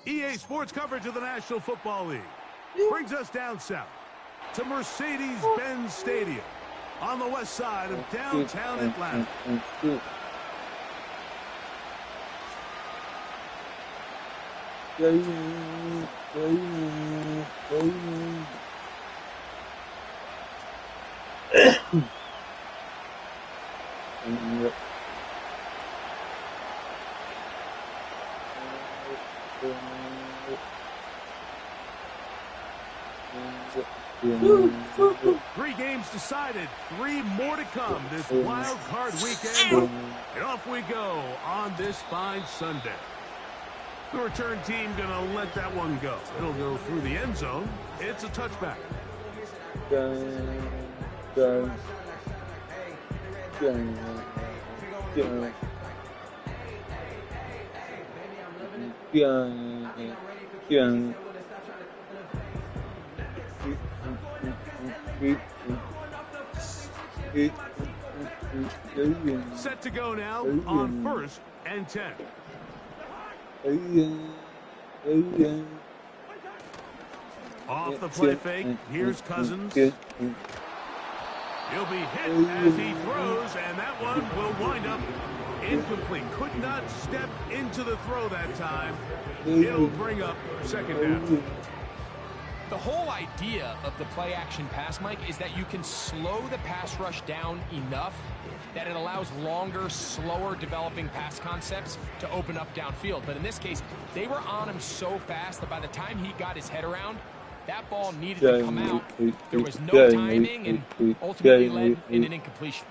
EA Sports coverage of the National Football League brings us down south to Mercedes-Benz Stadium on the west side of downtown Atlanta. Three games decided, three more to come this wild card weekend, and off we go on this fine Sunday. The return team gonna let that one go. It'll go through the end zone. It's a touchback. Set to go now on 1st and 10. Off the play fake, here's Cousins. He'll be hit as he throws, and that one will wind up incomplete. Could not step into the throw that time. It'll bring up second down. The whole idea of the play-action pass, Mike, is that you can slow the pass rush down enough that it allows longer, slower developing pass concepts to open up downfield. But in this case, they were on him so fast that by the time he got his head around, that ball needed to come out. There was no timing and ultimately led in an incompletion.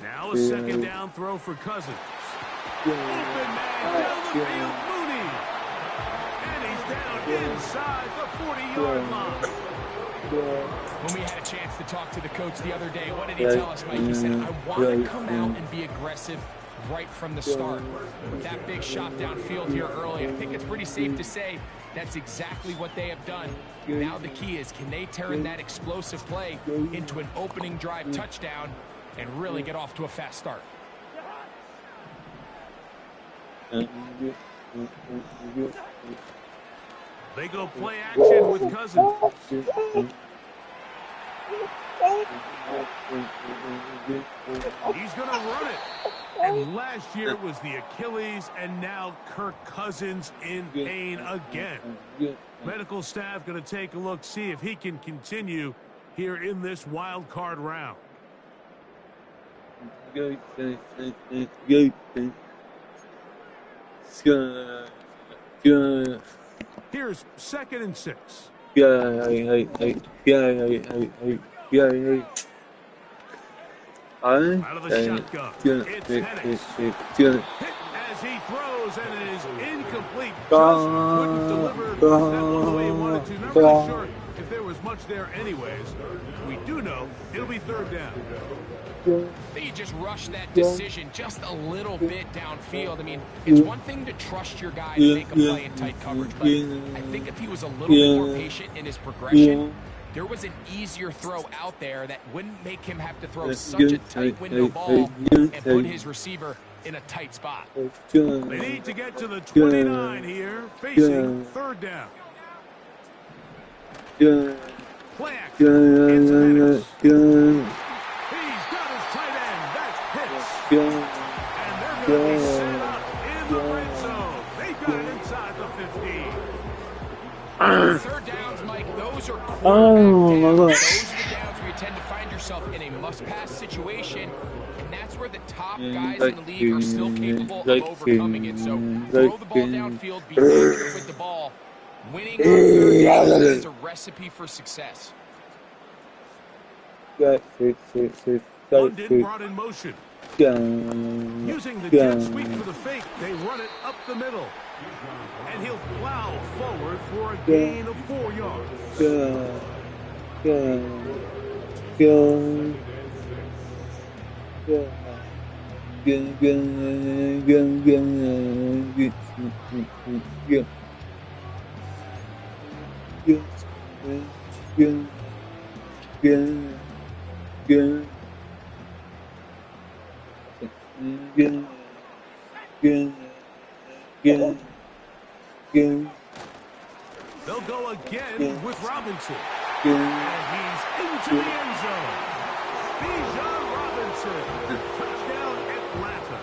Now a second down throw for Cousins. Open man down the field, Mooney. And he's down inside the 40-yard line. When we had a chance to talk to the coach the other day, what did he tell us, Mike? He said, I want to come out and be aggressive right from the start. With that big shot downfield here early, I think it's pretty safe to say that's exactly what they have done. Now the key is, can they turn that explosive play into an opening drive touchdown and really get off to a fast start? They go play action with Cousins. He's going to run it. And last year was the Achilles, and now Kirk Cousins in pain again. Medical staff going to take a look, see if he can continue here in this wild card round. Here's 2nd and 6. Out of the shotgun, it's Penix. Hit as he throws, and it is incomplete. Just couldn't deliver that one the way he wanted to. Not really sure if there was much there anyways. We do know it'll be 3rd down. They just rushed that decision just a little bit downfield. I mean, it's one thing to trust your guy to make a play in tight coverage, but I think if he was a little bit more patient in his progression, there was an easier throw out there that wouldn't make him have to throw such a tight window ball and put his receiver in a tight spot. They need to get to the 29 here, facing 3rd down. Play action. It's Penix. He's got his tight end. That's Pitts. And they're going to be set up in the Third downs, Mike, those are quarterback downs. Those are the downs where you tend to find yourself in a must-pass situation, and that's where the top guys in the league are still capable of overcoming it. So throw the ball downfield, be accurate with the ball. Winning on third downs is a recipe for success. London brought in motion. Using the jet sweep for the fake, they run it up the middle. And he'll plow forward for a gain of 4 yards. They'll go again with Robinson. And he's into the end zone. Bijan Robinson. Touchdown Atlanta.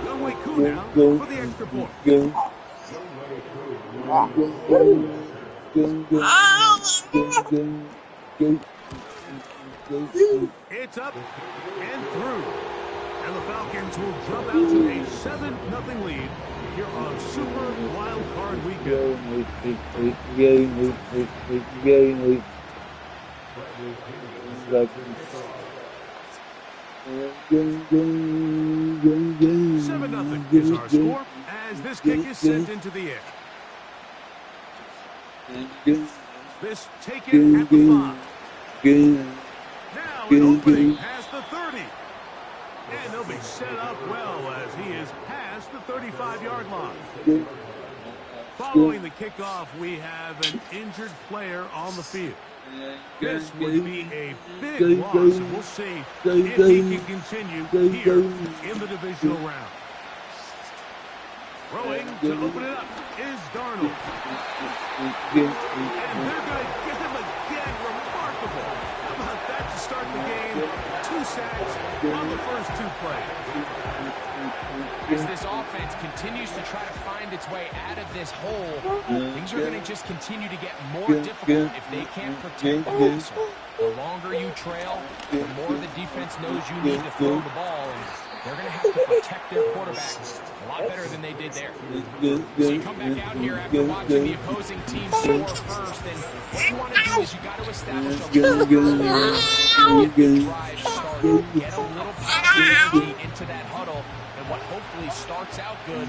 Younghoe Koo now for the extra point. It's up and through. And the Falcons will jump out to a 7-0 lead here on Super Wild Card Weekend. $7-0 is our score as this kick is sent into the air. This taken at the 5. Now an opening past the 30. And they'll be set up well as he is past the 35-yard line. Following the kickoff, we have an injured player on the field. This would be a big loss, and we'll see if he can continue here in the divisional round. Throwing to open it up is Darnold. And they're going to get him again. Remarkable. How about that to start the game? 2 sacks on the first 2 plays. As this offense continues to try to find its way out of this hole, things are going to just continue to get more difficult if they can't protect the passer. The longer you trail, the more the defense knows you need to throw the ball, and they're going to have to protect their quarterback a lot better than they did there. So you come back out here after watching the opposing team score first, and what you want to do is you got to establish a little get the drive started, get a little positive energy into that huddle, and what hopefully starts out good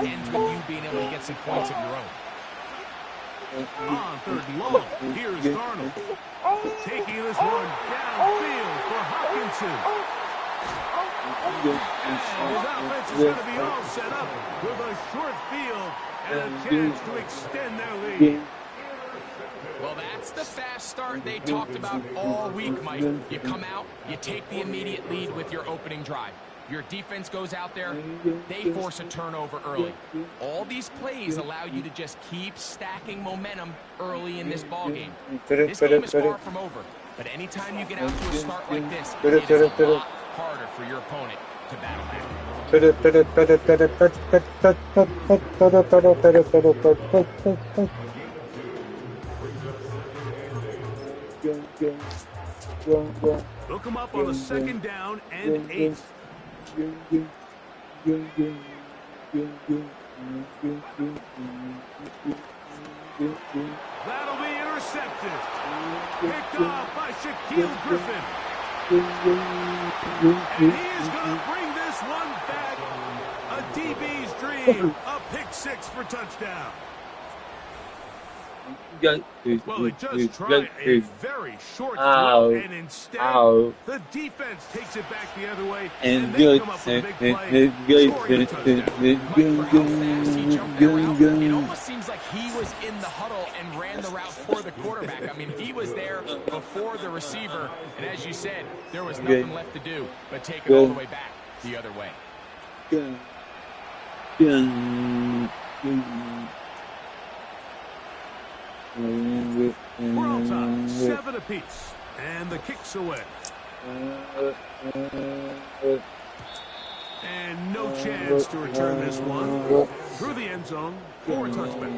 ends with you being able to get some points of your own. On third and long, here's Darnold. Taking this one downfield for Hopkinson. And his offense is going to be all set up with a short field and a chance to extend their lead. Well, that's the fast start they talked about all week, Mike. You come out, you take the immediate lead with your opening drive. Your defense goes out there, they force a turnover early. All these plays allow you to just keep stacking momentum early in this ballgame. This game is far from over, but anytime you get out to a start like this, it is a lot harder for your opponent to battle back. They'll come up on a 2nd down and 8. That'll be intercepted. Picked off by Shaquille Griffin. And he is going to bring this one back. A DB's dream. A pick 6 for touchdown. Well, they just tried a very short throw, and instead, the defense takes it back the other way, and they come up with a big play, scoring a touchdown. Mike, for how fast he jumped that route, it almost seems like he was in the huddle and ran the route for the quarterback. I mean, he was there before the receiver, and as you said, there was nothing left to do but take it all the way back the other way. We're all tied, 7 apiece, and the kick's away. And no chance to return this one. Through the end zone for a touchback.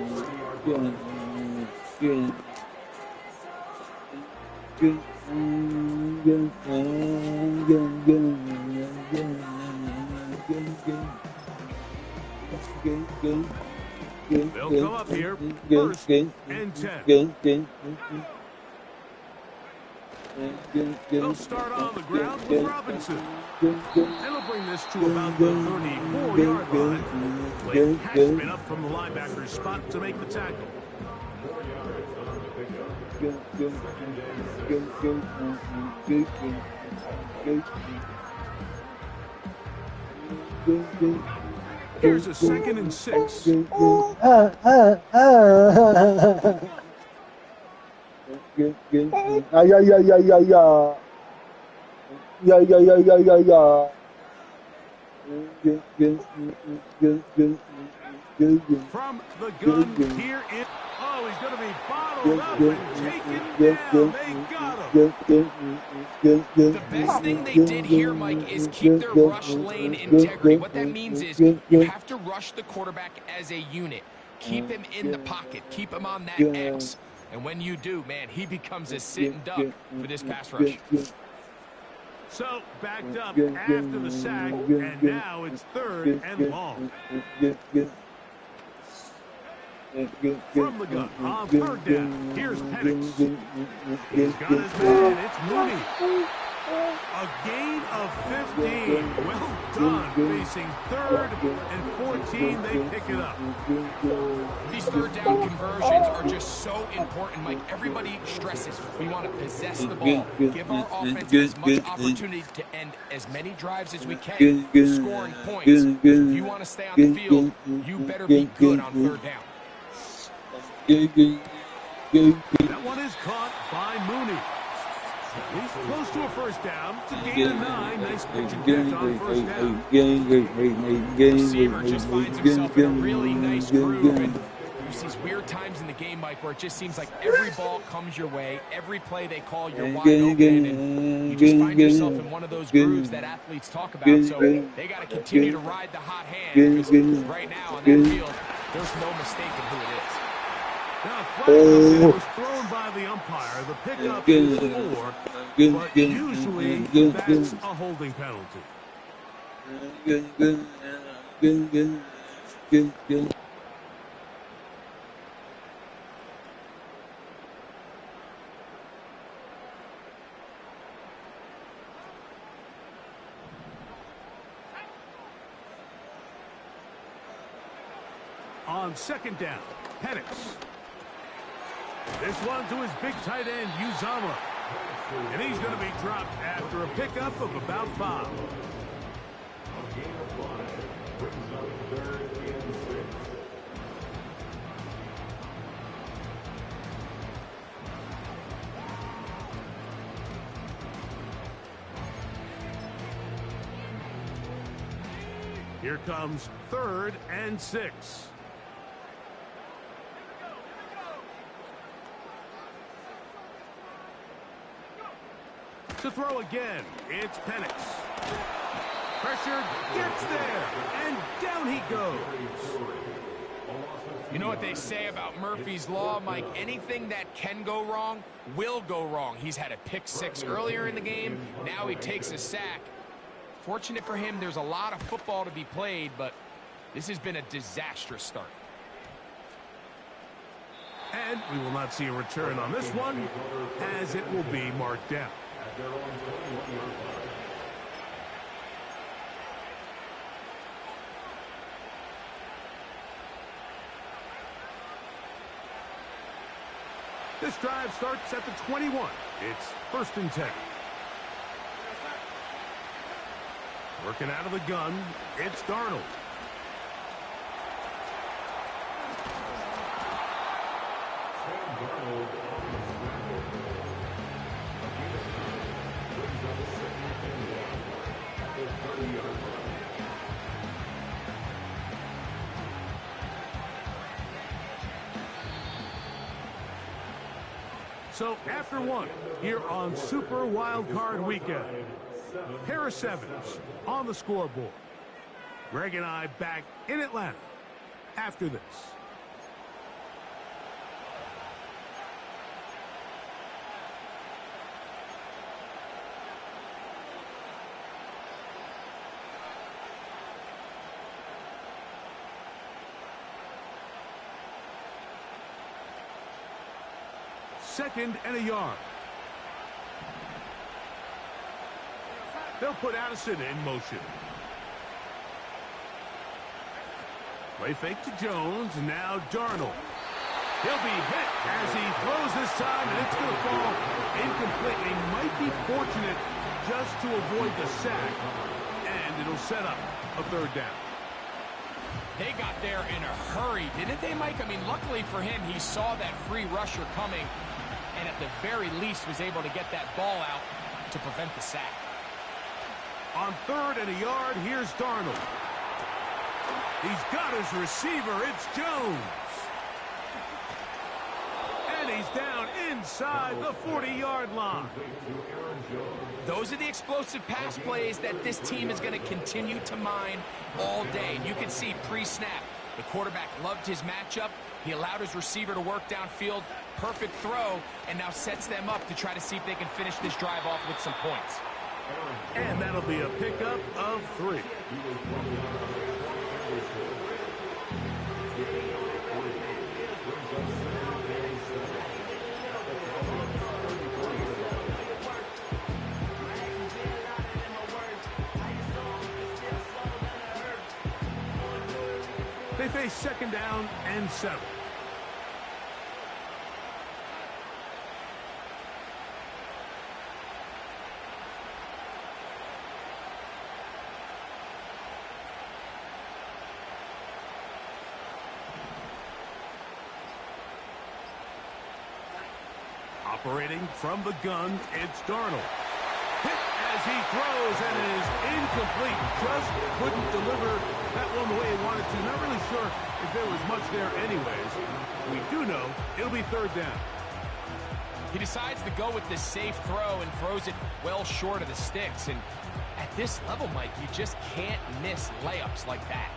They'll come up here, first and 10. They'll start on the ground with Robinson. And they'll bring this to about the 34-yard line. Blake Cashman up from the linebacker's spot to make the tackle. Here's a 2nd and 6. From the gun here in. Oh, he's going to be bottled up and taken down. They got him. The best thing they did here, Mike, is keep their rush lane integrity. What that means is you have to rush the quarterback as a unit. Keep him in the pocket. Keep him on that X. And when you do, man, he becomes a sitting duck for this pass rush. So, backed up after the sack, and now it's 3rd and long. From the gun on 3rd down, here's Penix. He's got his man, it's Mooney. A gain of 15. Well done. Facing 3rd and 14, they pick it up. These 3rd down conversions are just so important, Mike. Everybody stresses we want to possess the ball. Give our offense as much opportunity to end as many drives as we can, scoring points. If you want to stay on the field, you better be good on 3rd down. That one is caught by Mooney. He's close to a 1st down. It's a gain of 9. Nice pitch and catch on 1st down. The receiver just finds himself in a really nice groove. And there's these weird times in the game, Mike, where it just seems like every ball comes your way. Every play they call, you're wide open. And you just find yourself in one of those grooves that athletes talk about. So they got to continue to ride the hot hand. Because right now on that field, there's no mistaking who it is. Now, flag comes in. It was thrown by the umpire. The pickup is 4, but usually that's a holding penalty. On 2nd down, Penix. This one to his big tight end, Uzama. And he's going to be dropped after a pickup of about 5. Here comes 3rd and 6. To throw again, it's Penix. Pressure gets there, and down he goes. You know what they say about Murphy's Law, Mike? Anything that can go wrong will go wrong. He's had a pick 6 earlier in the game. Now he takes a sack. Fortunate for him, there's a lot of football to be played, but this has been a disastrous start. And we will not see a return on this one, as it will be marked down. This drive starts at the 21. It's 1st and 10. Working out of the gun, it's Darnold. So after one, here on Super Wild Card Weekend, Harris Evans on the scoreboard. Greg and I back in Atlanta after this. Second and a yard. They'll put Addison in motion. Play fake to Jones. Now Darnold. He'll be hit as he throws this time, and it's going to fall incomplete. He might be fortunate just to avoid the sack, and it'll set up a third down. They got there in a hurry, didn't they, Mike? I mean, luckily for him, he saw that free rusher coming, and at the very least was able to get that ball out to prevent the sack. On third and a yard, here's Darnold. He's got his receiver. It's Jones. And he's down inside the 40-yard line. Those are the explosive pass plays that this team is going to continue to mine all day. And you can see pre-snap, the quarterback loved his matchup. He allowed his receiver to work downfield. Perfect throw, and now sets them up to try to see if they can finish this drive off with some points. And that'll be a pickup of 3. They face second down and 7. Operating from the gun, it's Darnold. Hit as he throws, and it is incomplete. Just couldn't deliver that one the way he wanted to. Not really sure if there was much there anyways. We do know it'll be third down. He decides to go with this safe throw and throws it well short of the sticks. And at this level, Mike, you just can't miss layups like that.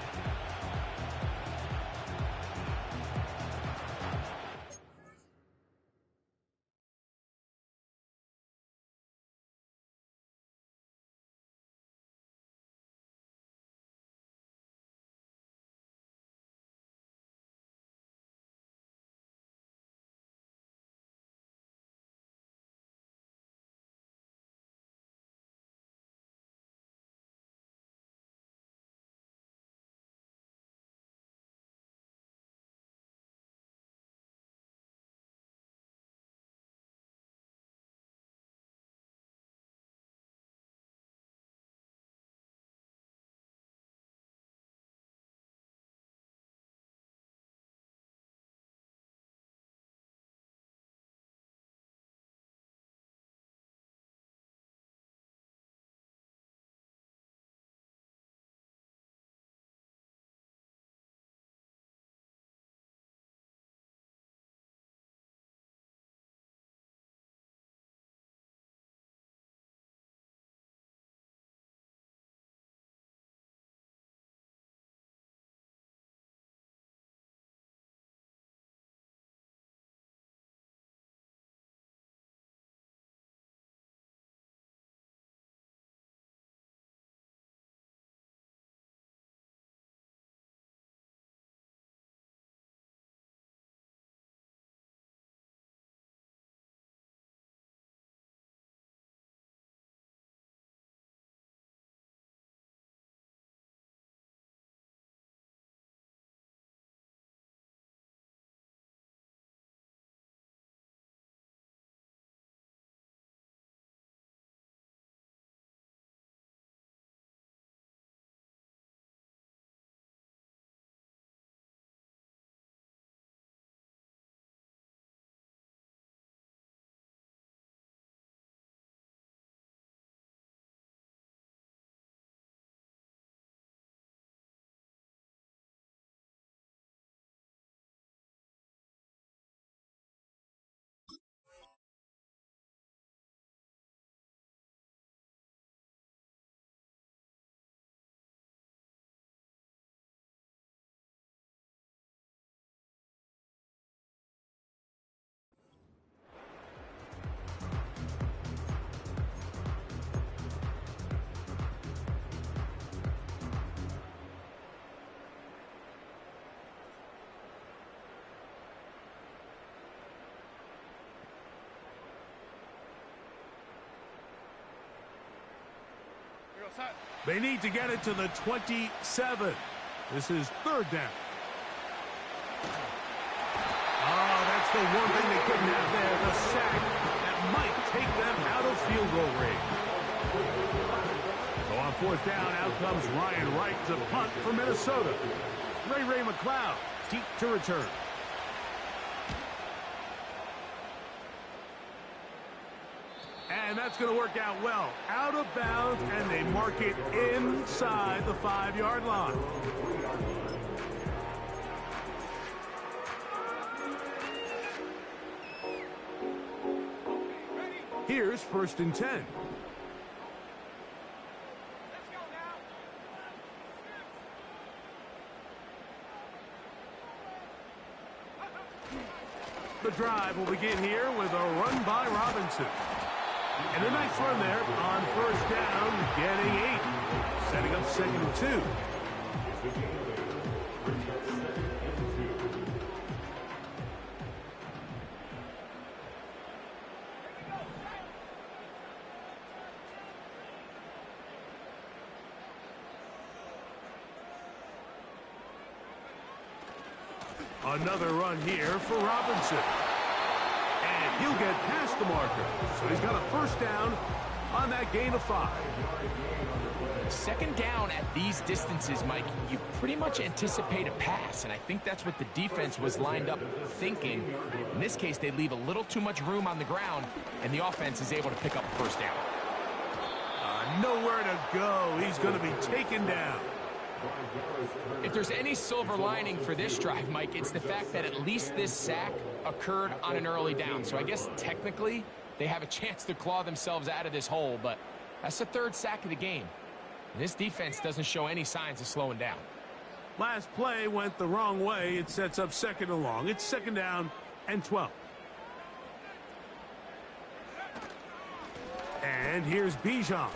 They need to get it to the 27. This is third down. Oh, that's the one thing they couldn't have there, the sack that might take them out of field goal range. So on fourth down, out comes Ryan Wright to punt for Minnesota. Ray McLeod deep to return. And that's going to work out well. Out of bounds, and they mark it inside the 5-yard line. Here's first and 10. The drive will begin here with a run by Robinson. And a nice run there on first down, getting 8. Setting up second and 2. Another run here for Robinson. And he'll get past the marker. So he's got a first down on that gain of 5. Second down at these distances, Mike, you pretty much anticipate a pass, and I think that's what the defense was lined up thinking. In this case, they leave a little too much room on the ground, and the offense is able to pick up a first down. Nowhere to go. He's going to be taken down. If there's any silver lining for this drive, Mike, it's the fact that at least this sack occurred on an early down. So I guess technically they have a chance to claw themselves out of this hole, but that's the third sack of the game. And this defense doesn't show any signs of slowing down. Last play went the wrong way. It sets up second and long. It's second down and 12. And here's Bijan.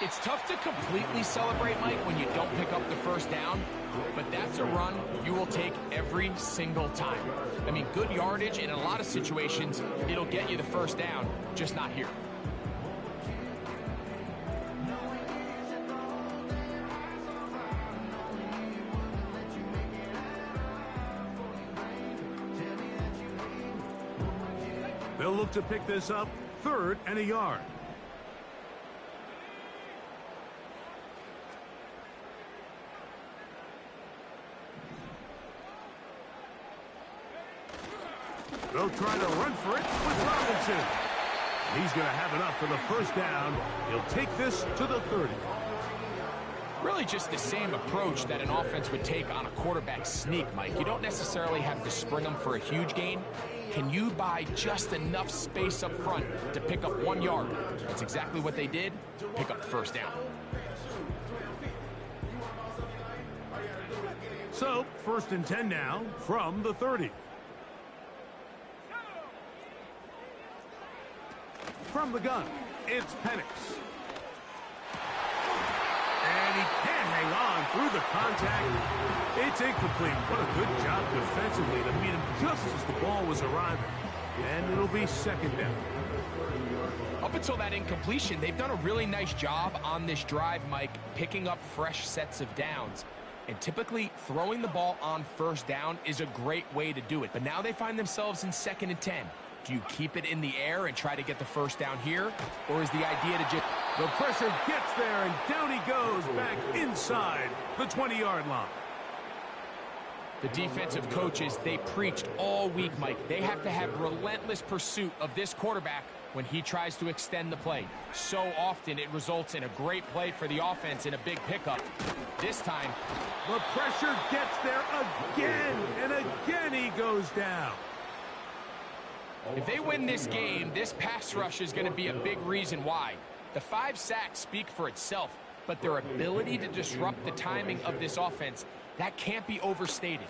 It's tough to completely celebrate, Mike, when you don't pick up the first down, but that's a run you will take every single time. I mean, good yardage, and in a lot of situations, it'll get you the first down, just not here. They'll look to pick this up, 3rd and a yard. They'll try to run for it with Robinson. He's going to have enough for the first down. He'll take this to the 30. Really just the same approach that an offense would take on a quarterback sneak, Mike. You don't necessarily have to spring them for a huge gain. Can you buy just enough space up front to pick up 1 yard? That's exactly what they did. Pick up the first down. So, first and 10 now from the 30. From the gun, it's Penix. And he can't hang on through the contact. It's incomplete. What a good job defensively to meet him just as the ball was arriving. And it'll be second down. Up until that incompletion, they've done a really nice job on this drive, Mike, picking up fresh sets of downs. And typically, throwing the ball on first down is a great way to do it. But now they find themselves in 2nd and 10. Do you keep it in the air and try to get the first down here? Or is the idea to just... The pressure gets there, and down he goes back inside the 20-yard line. The defensive coaches, they preached all week, Mike. They have to have relentless pursuit of this quarterback when he tries to extend the play. So often it results in a great play for the offense and a big pickup. This time, the pressure gets there again, and again he goes down. If they win this game, this pass rush is going to be a big reason why. The 5 sacks speak for itself, but their ability to disrupt the timing of this offense, that can't be overstated.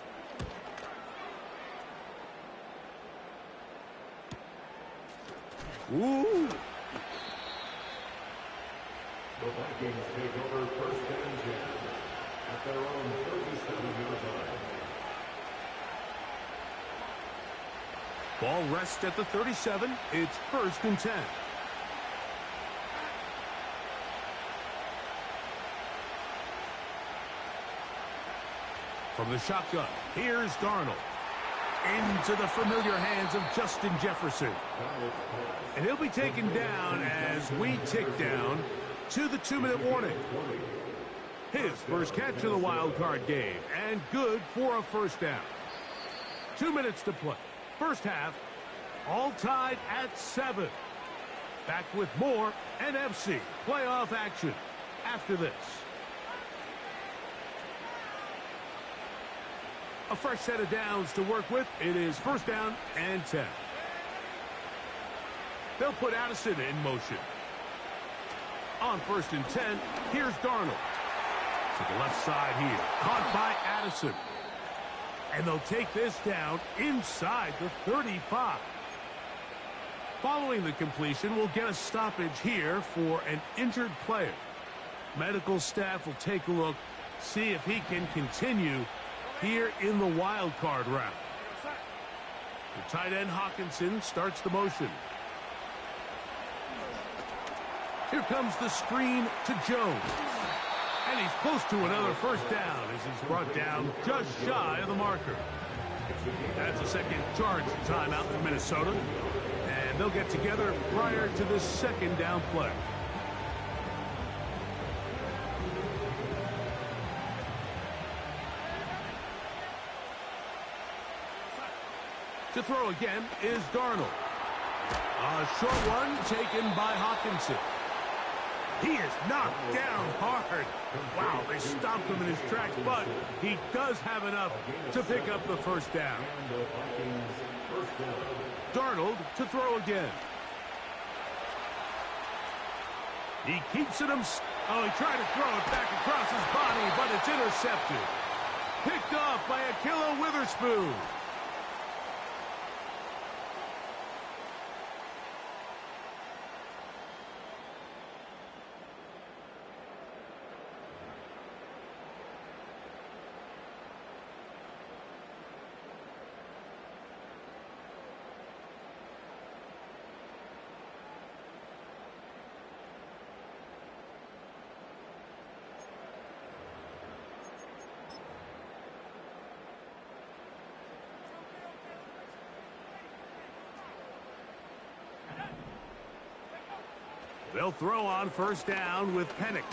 Ooh. The Vikings take over first and 10 at their own 37-yard line. Ball rests at the 37. It's first and 10. From the shotgun, here's Darnold. Into the familiar hands of Justin Jefferson. And he'll be taken down as we tick down to the 2-minute warning. His first catch of the wild card game, and good for a first down. 2 minutes to play. First half, all tied at 7. Back with more NFC playoff action after this. A fresh set of downs to work with. It is first down and 10. They'll put Addison in motion. On 1st and 10, here's Darnold. To the left side here. Caught by Addison. And they'll take this down inside the 35. Following the completion, we'll get a stoppage here for an injured player. Medical staff will take a look, see if he can continue here in the wild card round. The tight end Hawkinson starts the motion. Here comes the screen to Jones. And he's close to another first down as he's brought down just shy of the marker. That's a second charge timeout for Minnesota. And they'll get together prior to this second down play. To throw again is Darnold. A short one taken by Hawkinson. He is knocked down hard. Wow, they stopped him in his tracks, but he does have enough to pick up the first down. Darnold to throw again. He keeps it Oh, he tried to throw it back across his body, but it's intercepted. Picked off by Ahkello Witherspoon. They'll throw on first down with Penix.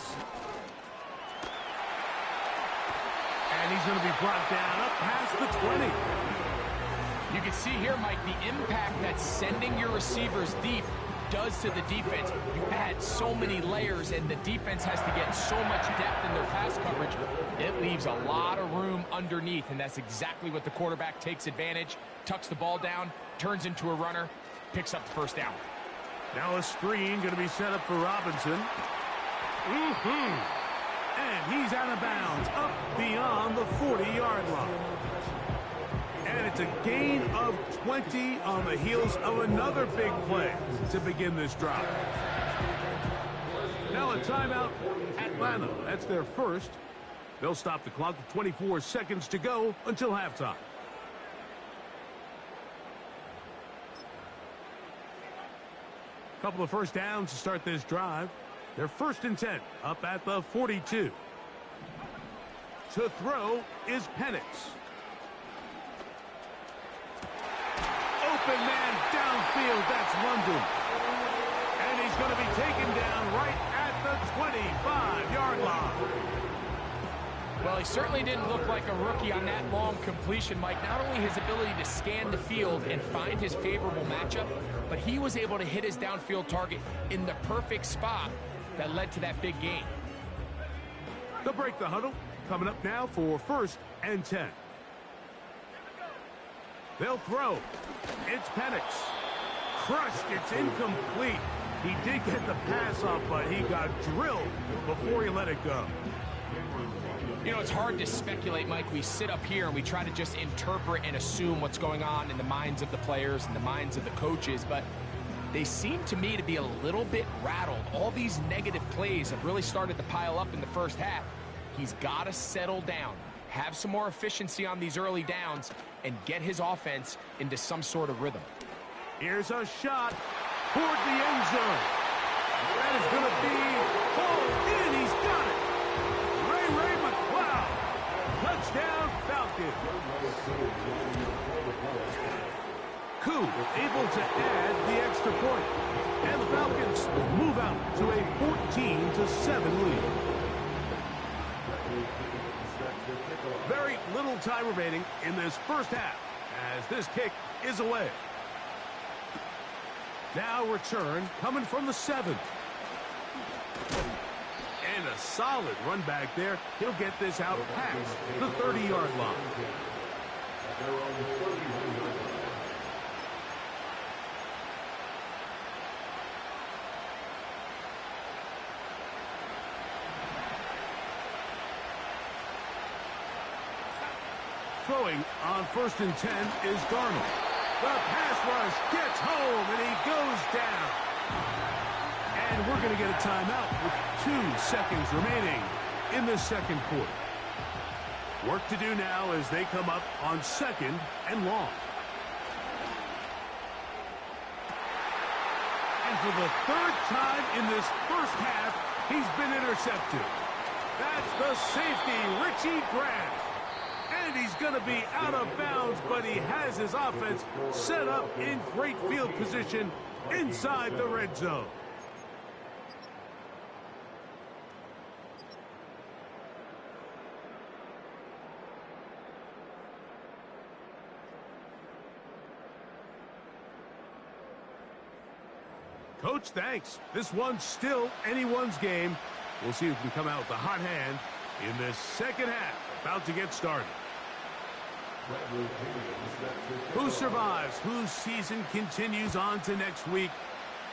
And he's going to be brought down up past the 20. You can see here, Mike, the impact that sending your receivers deep does to the defense. You add so many layers, and the defense has to get so much depth in their pass coverage. It leaves a lot of room underneath, and that's exactly what the quarterback takes advantage. Tucks the ball down, turns into a runner, picks up the first down. Now a screen going to be set up for Robinson. And he's out of bounds, up beyond the 40-yard line. And it's a gain of 20 on the heels of another big play to begin this drive. Now a timeout, Atlanta. That's their first. They'll stop the clock with 24 seconds to go until halftime. Couple of first downs to start this drive. They're 1st and 10, up at the 42. To throw is Penix. Open man downfield, that's London. And he's going to be taken down right at the 25-yard line. Well, he certainly didn't look like a rookie on that long completion, Mike. Not only his ability to scan the field and find his favorable matchup, but he was able to hit his downfield target in the perfect spot that led to that big gain. They'll break the huddle. Coming up now for 1st and 10. They'll throw. It's Penix. Crushed. It's incomplete. He did get the pass off, but he got drilled before he let it go. You know, it's hard to speculate, Mike. We sit up here and we try to just interpret and assume what's going on in the minds of the players and the minds of the coaches, but they seem to me to be a little bit rattled. All these negative plays have really started to pile up in the first half. He's got to settle down, have some more efficiency on these early downs, and get his offense into some sort of rhythm. Here's a shot toward the end zone. That is going to be pulled in. He's got it. Ray McCloud. Touchdown, Falcons. Koo able to add the extra point. And the Falcons move out to a 14-7 lead. Very little time remaining in this first half as this kick is away. Now return coming from the 7. And a solid run back there. He'll get this out past the 30-yard line. Throwing on 1st and 10 is Darnold. The pass rush gets home, and he goes down. And we're going to get a timeout with 2 seconds remaining in the second quarter. Work to do now as they come up on 2nd and long. And for the 3rd time in this first half, he's been intercepted. That's the safety, Richie Grant. And he's going to be out of bounds, but he has his offense set up in great field position inside the red zone. Coach, thanks. This one's still anyone's game. We'll see who can come out with the hot hand in this second half. About to get started. Who survives? Whose season continues on to next week?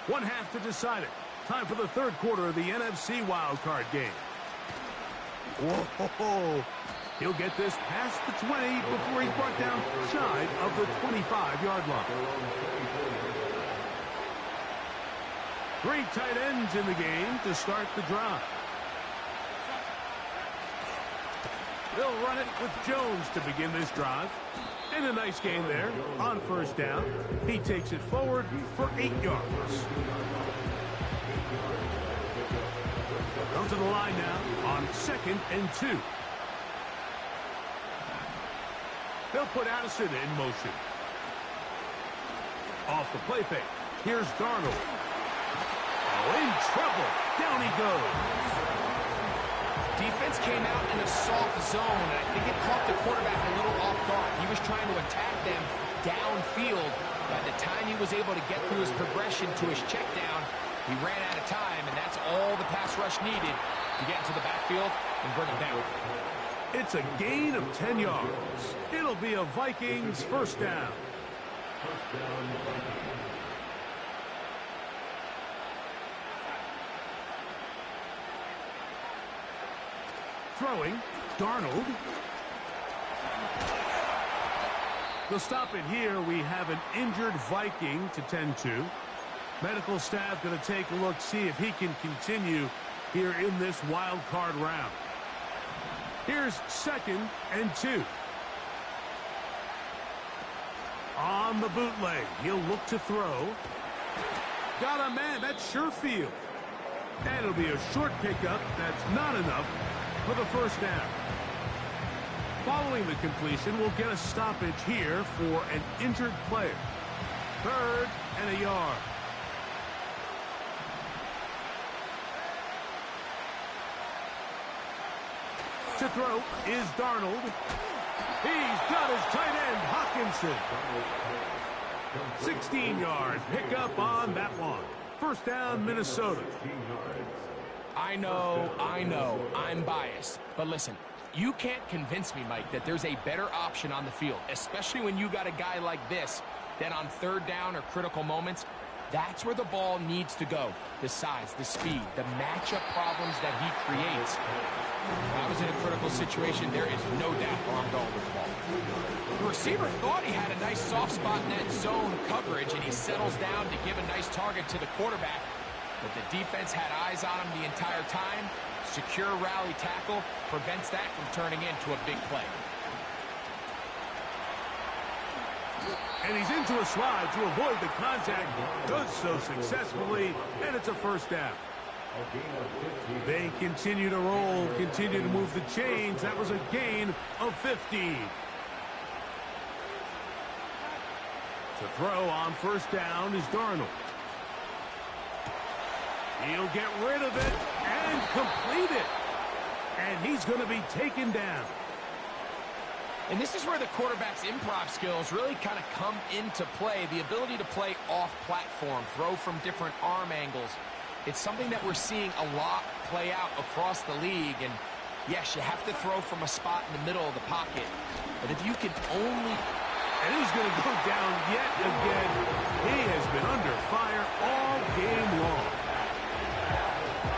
One half to decide it. Time for the third quarter of the NFC wildcard game. Whoa! He'll get this past the 20 before he's brought down shy of the 25-yard line. 3 tight ends in the game to start the drive. They'll run it with Jones to begin this drive. And a nice gain there on 1st down. He takes it forward for 8 yards. Come to the line now on 2nd and 2. They'll put Addison in motion. Off the play fake. Here's Darnold. Oh, in trouble. Down he goes. Defense came out in a soft zone, and I think it caught the quarterback a little off guard. He was trying to attack them downfield. By the time he was able to get through his progression to his check down, he ran out of time, and that's all the pass rush needed to get into the backfield and bring him down. It's a gain of 10 yards. It'll be a Vikings 1st down. Throwing, Darnold. They'll stop it here. We have an injured Viking to tend to. Medical staff going to take a look, see if he can continue here in this wild card round. Here's 2nd and 2. On the bootleg, he'll look to throw. Got a man, that's sure field. And it'll be a short pickup. That's not enough for the 1st down. Following the completion, we'll get a stoppage here for an injured player. 3rd and a yard. To throw is Darnold. He's got his tight end, Hawkinson. 16-yard pickup on that one. 1st down, Minnesota. I know, I'm biased. But listen, you can't convince me, Mike, that there's a better option on the field, especially when you got a guy like this, that on 3rd down or critical moments, that's where the ball needs to go. The size, the speed, the matchup problems that he creates. If I was in a critical situation, there is no doubt where I'm going with the ball. The receiver thought he had a nice soft spot in that zone coverage, and he settles down to give a nice target to the quarterback. But the defense had eyes on him the entire time. Secure rally tackle prevents that from turning into a big play. And he's into a slide to avoid the contact. Does so successfully, and it's a 1st down. They continue to roll, continue to move the chains. That was a gain of 15. The throw on first down is Darnold. He'll get rid of it and complete it. And he's going to be taken down. And this is where the quarterback's improv skills really kind of come into play. The ability to play off-platform, throw from different arm angles. It's something that we're seeing a lot play out across the league. And yes, you have to throw from a spot in the middle of the pocket. But if you can only... And he's going to go down yet again. He has been under fire all game long.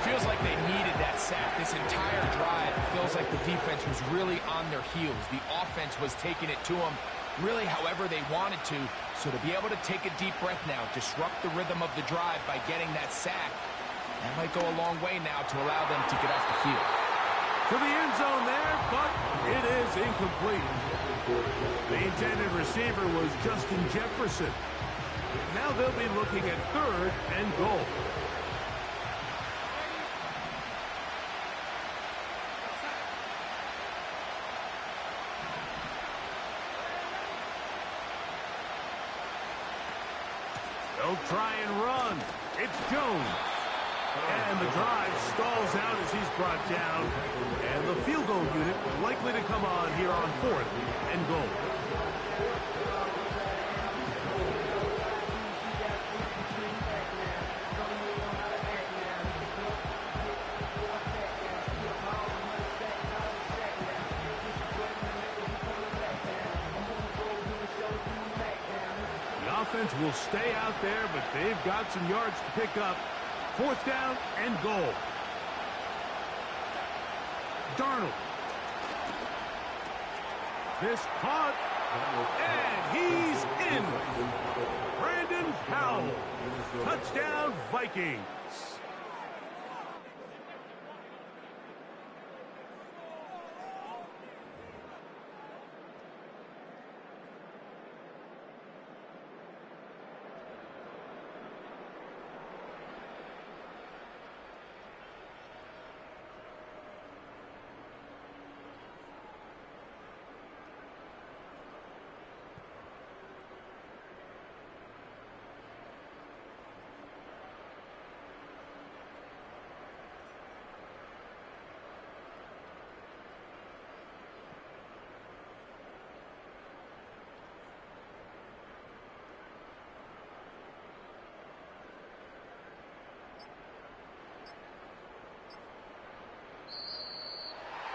Feels like they needed that sack. This entire drive feels like the defense was really on their heels. The offense was taking it to them really however they wanted to. So to be able to take a deep breath now, disrupt the rhythm of the drive by getting that sack, that might go a long way now to allow them to get off the field. To the end zone there, but it is incomplete. The intended receiver was Justin Jefferson. Now they'll be looking at 3rd and goal. They'll try and run. It's Jones. And the drive stalls out as he's brought down. And the field goal unit likely to come on here on 4th and goal. The offense will stay out there, but they've got some yards to pick up. 4th down and goal. Darnold. This caught, and he's in. Brandon Powell. Touchdown, Vikings.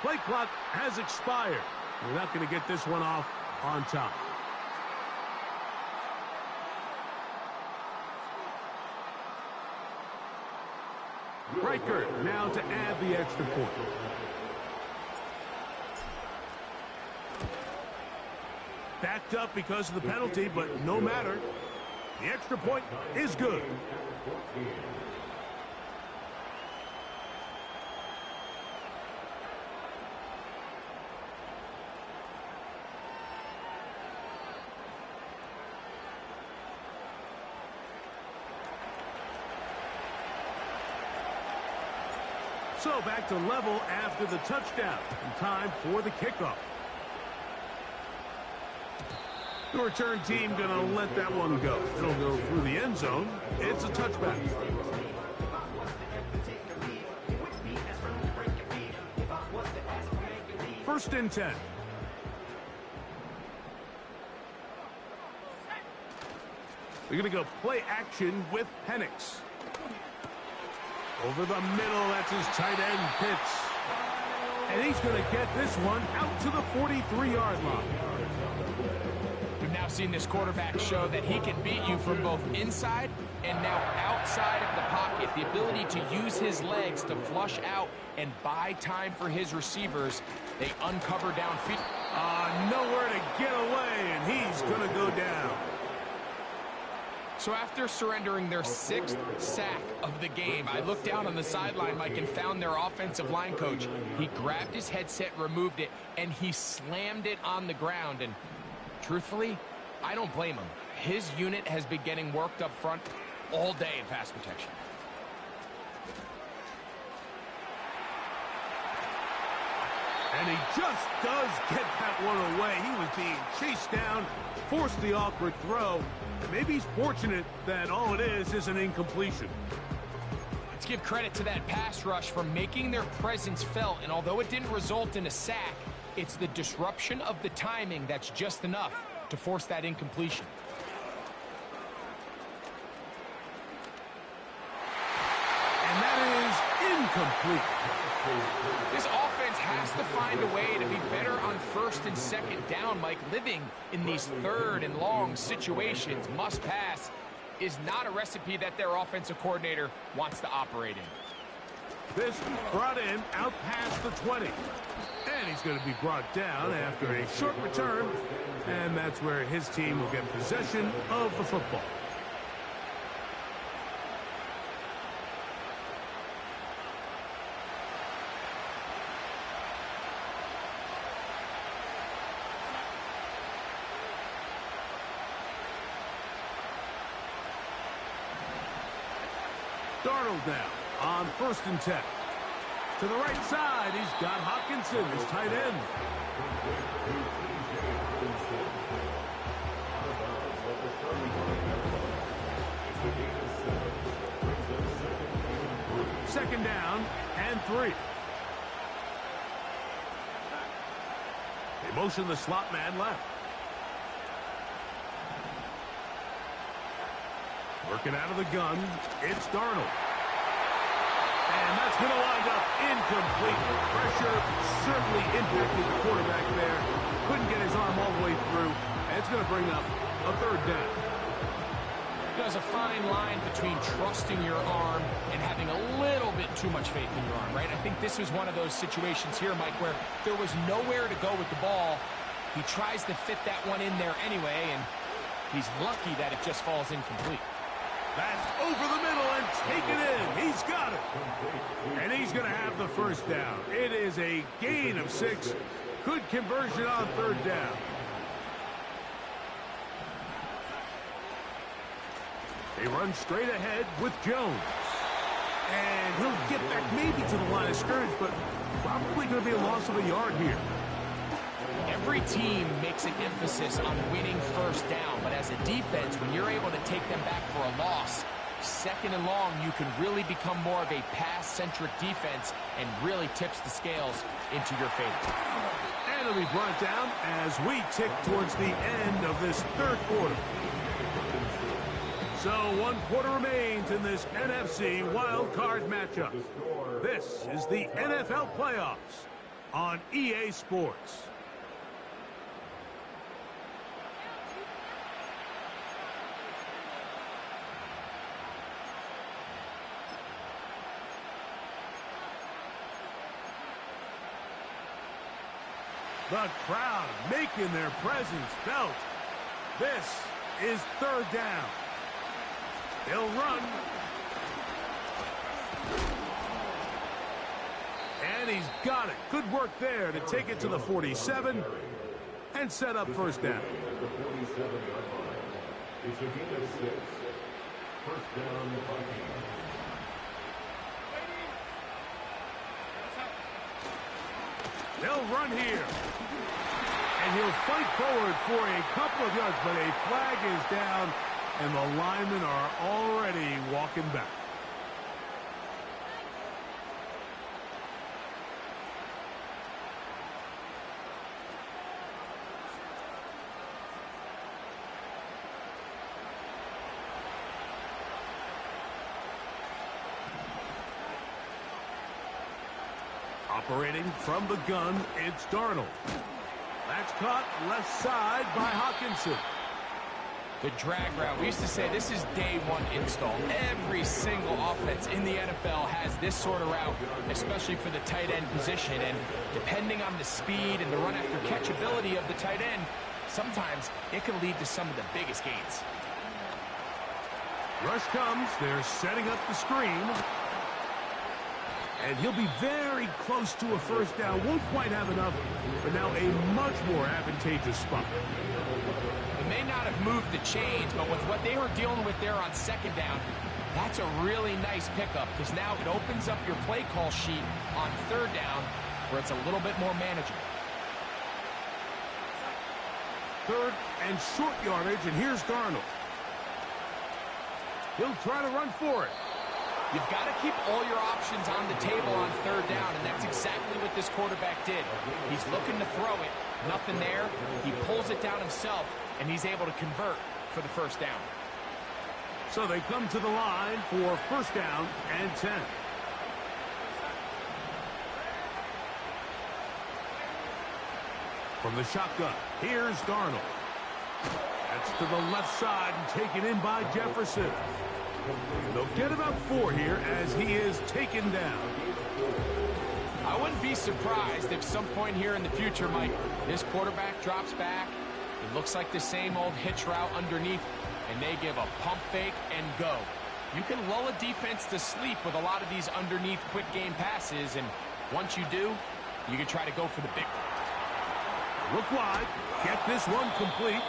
Play clock has expired. We're not going to get this one off on top. Riker now to add the extra point. Backed up because of the penalty, but no matter. The extra point is good. So back to level after the touchdown. And time for the kickoff. The return team going to let that one go. It'll go through the end zone. It's a touchback. First and 10. They're going to go play action with Penix. Over the middle, that's his tight end, Pitts. And he's going to get this one out to the 43-yard line. We've now seen this quarterback show that he can beat you from both inside and now outside of the pocket. The ability to use his legs to flush out and buy time for his receivers. They uncover downfield. Nowhere to get away, and he's going to go down. So after surrendering their 6th sack of the game, I looked down on the sideline, Mike, and found their offensive line coach. He grabbed his headset, removed it, and he slammed it on the ground. And truthfully, I don't blame him. His unit has been getting worked up front all day in pass protection. And he just does get that one away. He was being chased down, forced the awkward throw. And maybe he's fortunate that all it is an incompletion. Let's give credit to that pass rush for making their presence felt. And although it didn't result in a sack, it's the disruption of the timing that's just enough to force that incompletion. And that is incomplete. This offense has to find a way to be better on first and second down, Mike. Living in these third and long situations, must pass, is not a recipe that their offensive coordinator wants to operate in. This brought in out past the 20. And he's going to be brought down after a short return. And that's where his team will get possession of the football. Darnold now on 1st and 10. To the right side, he's got Hockenson, his tight end. Second down and 3. They motion the slot man left. Working out of the gun, it's Darnold. And that's going to wind up incomplete. Pressure certainly impacted the quarterback there. Couldn't get his arm all the way through. And it's going to bring up a 3rd down. There's a fine line between trusting your arm and having a little bit too much faith in your arm, right? I think this was one of those situations here, Mike, where there was nowhere to go with the ball. He tries to fit that one in there anyway, and he's lucky that it just falls incomplete. That's over the middle and taken in. He's got it. And he's going to have the 1st down. It is a gain of 6. Good conversion on 3rd down. They run straight ahead with Jones. And he'll get back maybe to the line of scrimmage, but probably going to be a loss of a yard here. Every team makes an emphasis on winning 1st down, but as a defense, when you're able to take them back for a loss, 2nd and long, you can really become more of a pass-centric defense and really tips the scales into your favor. And it'll be brought down as we tick towards the end of this 3rd quarter. So 1 quarter remains in this NFC wild card matchup. This is the NFL playoffs on EA Sports. The crowd making their presence felt. This is 3rd down. They'll run. And he's got it. Good work there to take it to the 47 and set up 1st down. It's a gain of 6. 1st down, Vikings. They'll run here. And he'll fight forward for a couple of yards, but a flag is down, and the linemen are already walking back. Operating from the gun, it's Darnold. That's caught left side by Hockenson. The drag route. We used to say this is day 1 install. Every single offense in the NFL has this sort of route, especially for the tight end position. And depending on the speed and the run after catch ability of the tight end, sometimes it can lead to some of the biggest gains. Rush comes. They're setting up the screen. And he'll be very close to a 1st down. Won't quite have enough, but now a much more advantageous spot. They may not have moved the chains, but with what they were dealing with there on 2nd down, that's a really nice pickup because now it opens up your play call sheet on 3rd down where it's a little bit more manageable. Third and short yardage, and here's Darnold. He'll try to run for it. You've got to keep all your options on the table on third down, and that's exactly what this quarterback did. He's looking to throw it. Nothing there. He pulls it down himself, and he's able to convert for the first down. So they come to the line for first down and 10. From the shotgun, here's Darnold. That's to the left side and taken in by Jefferson. And they'll get about 4 here as he is taken down. I wouldn't be surprised if some point here in the future, Mike, this quarterback drops back. It looks like the same old hitch route underneath, and they give a pump fake and go. You can lull a defense to sleep with a lot of these underneath quick game passes, and once you do, you can try to go for the big one. Look wide, get this one complete,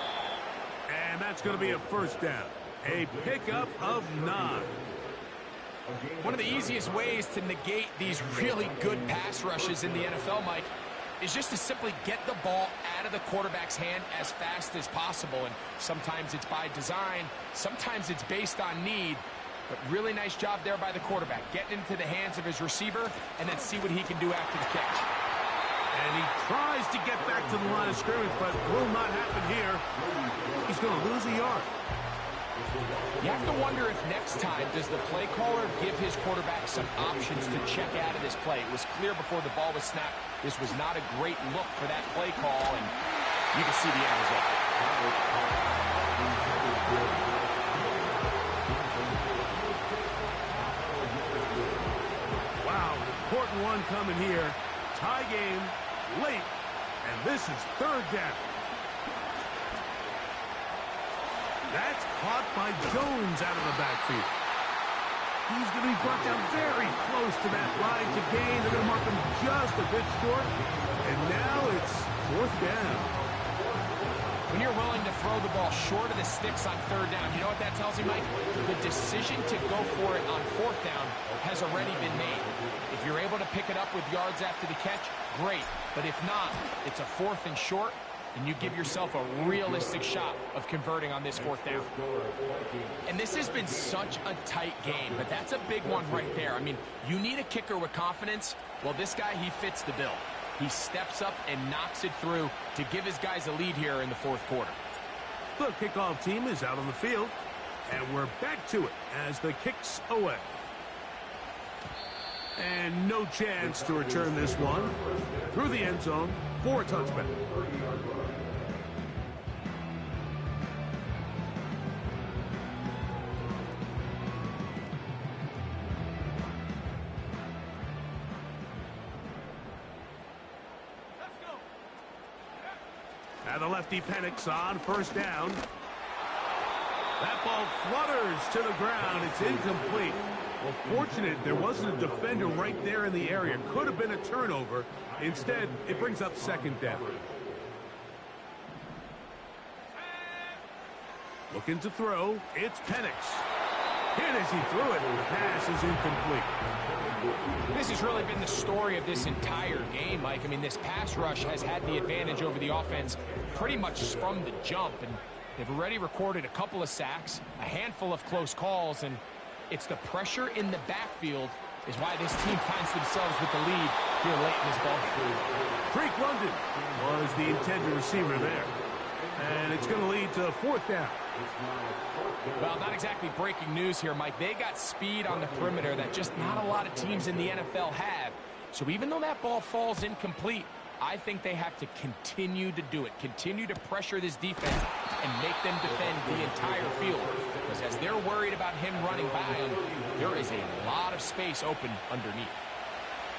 and that's going to be a first down. A pickup of 9. One of the easiest ways to negate these really good pass rushes in the NFL, Mike, is just to simply get the ball out of the quarterback's hand as fast as possible. And sometimes it's by design, sometimes it's based on need. But really nice job there by the quarterback, getting into the hands of his receiver and then see what he can do after the catch. And he tries to get back to the line of scrimmage, but will not happen here. He's going to lose a yard. You have to wonder if next time does the play caller give his quarterback some options to check out of this play. It was clear before the ball was snapped this was not a great look for that play call, and you can see the end result. Wow, important one coming here. Tie game late, and this is third down. That's caught by Jones out of the backfield. He's going to be brought down very close to that line to gain. They're going to mark him just a bit short, and now it's fourth down. When you're willing to throw the ball short of the sticks on third down, you know what that tells you, Mike? The decision to go for it on fourth down has already been made. If you're able to pick it up with yards after the catch, great. But if not, it's a fourth and short, and you give yourself a realistic shot of converting on this fourth down. And this has been such a tight game, but that's a big one right there. I mean, you need a kicker with confidence. Well, this guy, he fits the bill. He steps up and knocks it through to give his guys a lead here in the fourth quarter. The kickoff team is out on the field, and we're back to it as the kick's away. And no chance to return this one through the end zone for a touchback. And the lefty Penix on first down. That ball flutters to the ground. It's incomplete. Well, fortunate there wasn't a defender right there in the area. Could have been a turnover. Instead, it brings up second down. Looking to throw. It's Penix. Hit as he threw it. The pass is incomplete. This has really been the story of this entire game, Mike. I mean, this pass rush has had the advantage over the offense pretty much from the jump. And they've already recorded a couple of sacks, a handful of close calls, and it's the pressure in the backfield is why this team finds themselves with the lead here late in this ball game. Drake London was the intended receiver there. And it's going to lead to fourth down. Well, not exactly breaking news here, Mike. They got speed on the perimeter that just not a lot of teams in the NFL have. So even though that ball falls incomplete, I think they have to continue to do it. Continue to pressure this defense and make them defend the entire field. Because as they're worried about him running by them, there is a lot of space open underneath.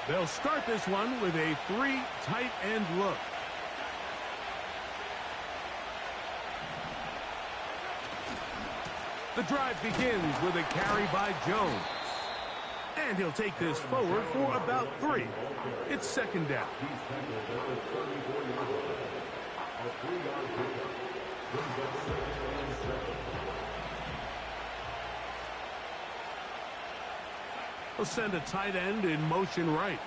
They'll start this one with a 3 tight end look. The drive begins with a carry by Jones. And he'll take this forward for about 3. It's second down. He'll send a tight end in motion right.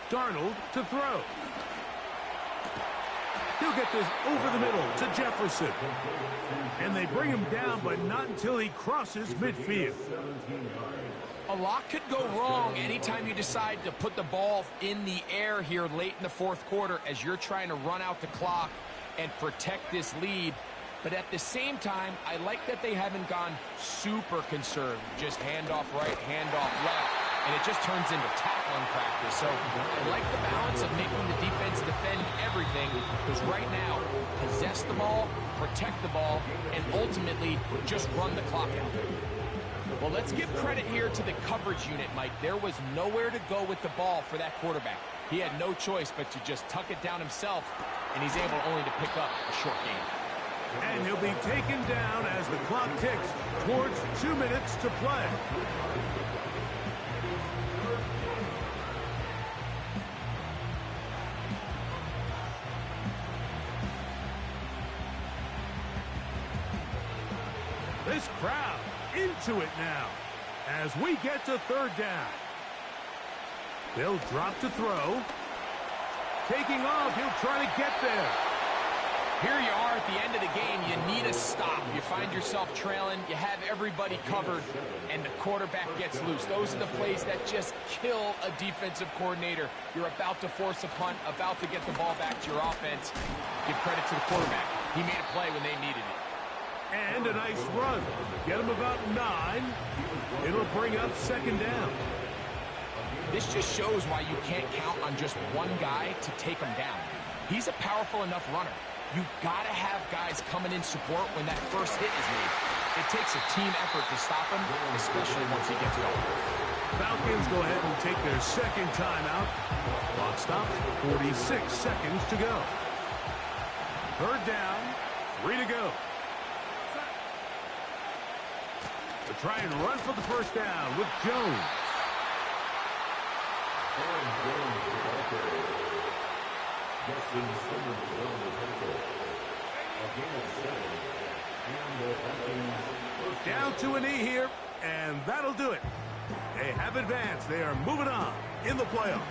Darnold to throw. He'll get this over the middle to Jefferson. And they bring him down, but not until he crosses midfield. A lot could go wrong anytime you decide to put the ball in the air here late in the fourth quarter as you're trying to run out the clock and protect this lead. But at the same time, I like that they haven't gone super conservative. Just handoff right, handoff left. And it just turns into tackling practice. So I like the balance of making the defense defend everything, because right now, possess the ball, protect the ball, and ultimately just run the clock out. Well, let's give credit here to the coverage unit, Mike. There was nowhere to go with the ball for that quarterback. He had no choice but to just tuck it down himself, and he's able only to pick up a short gain. And he'll be taken down as the clock ticks towards 2 minutes to play. This crowd into it now as we get to third down. They'll drop to throw. Taking off, he'll try to get there. Here you are at the end of the game. You need a stop. You find yourself trailing. You have everybody covered, and the quarterback gets loose. Those are the plays that just kill a defensive coordinator. You're about to force a punt, about to get the ball back to your offense. Give credit to the quarterback. He made a play when they needed it. And a nice run. Get him about 9. It'll bring up second down. This just shows why you can't count on just one guy to take him down. He's a powerful enough runner. You've got to have guys coming in support when that first hit is made. It takes a team effort to stop him, especially once he gets going. Falcons go ahead and take their second timeout. Clock stops, 46 seconds to go. Third down, 3 to go. To try and run for the first down with Jones. Down to a knee here, and that'll do it. They have advanced. They are moving on in the playoffs.